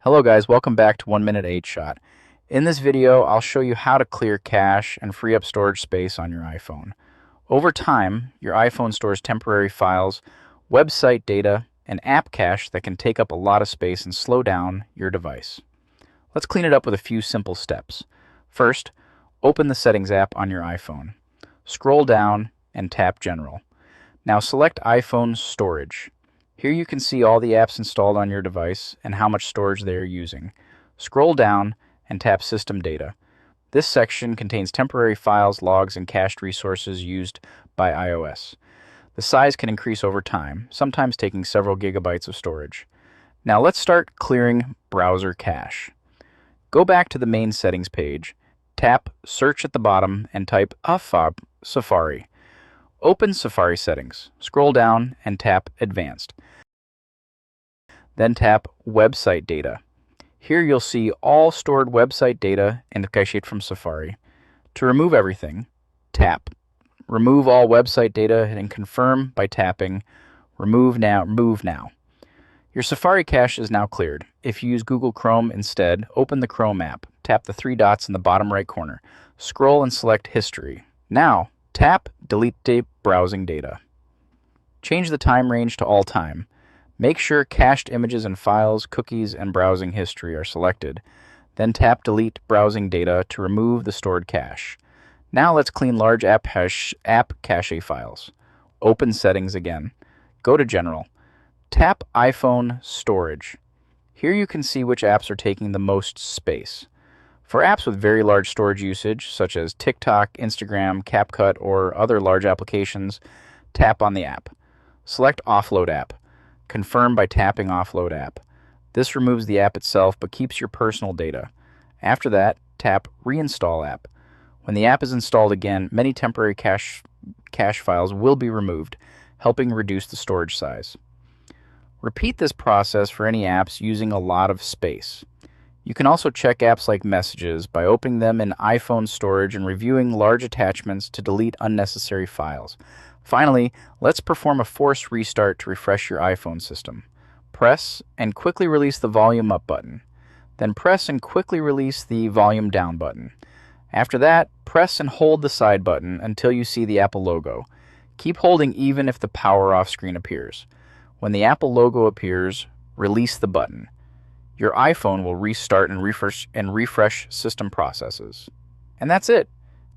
Hello guys, welcome back to 1 Minute 8 Shot. In this video, I'll show you how to clear cache and free up storage space on your iPhone. Over time, your iPhone stores temporary files, website data, and app cache that can take up a lot of space and slow down your device. Let's clean it up with a few simple steps. First, open the Settings app on your iPhone. Scroll down and tap General. Now select iPhone Storage. Here you can see all the apps installed on your device and how much storage they are using. Scroll down and tap System Data. This section contains temporary files, logs, and cached resources used by iOS. The size can increase over time, sometimes taking several gigabytes of storage. Now let's start clearing browser cache. Go back to the main settings page, tap Search at the bottom, and type Safari. Open Safari settings. Scroll down and tap Advanced. Then tap Website Data. Here you'll see all stored website data and cached from Safari. To remove everything, tap Remove all website data and confirm by tapping Remove Now. Your Safari cache is now cleared. If you use Google Chrome instead, open the Chrome app. Tap the three dots in the bottom right corner. Scroll and select History. Now, tap Delete Browsing Data. Change the time range to all time. Make sure cached images and files, cookies, and browsing history are selected. Then tap Delete Browsing Data to remove the stored cache. Now let's clean large app cache files. Open Settings again. Go to General. Tap iPhone Storage. Here you can see which apps are taking the most space. For apps with very large storage usage, such as TikTok, Instagram, CapCut, or other large applications, tap on the app. Select Offload App. Confirm by tapping Offload App. This removes the app itself but keeps your personal data. After that, tap Reinstall App. When the app is installed again, many temporary cache files will be removed, helping reduce the storage size. Repeat this process for any apps using a lot of space. You can also check apps like Messages by opening them in iPhone storage and reviewing large attachments to delete unnecessary files. Finally, let's perform a forced restart to refresh your iPhone system. Press and quickly release the volume up button. Then press and quickly release the volume down button. After that, press and hold the side button until you see the Apple logo. Keep holding even if the power off screen appears. When the Apple logo appears, release the button. Your iPhone will restart and refresh system processes. And that's it.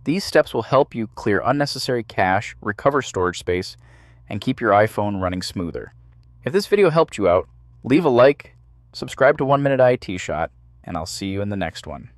These steps will help you clear unnecessary cache, recover storage space, and keep your iPhone running smoother. If this video helped you out, leave a like, subscribe to 1 Minute IT Shot, and I'll see you in the next one.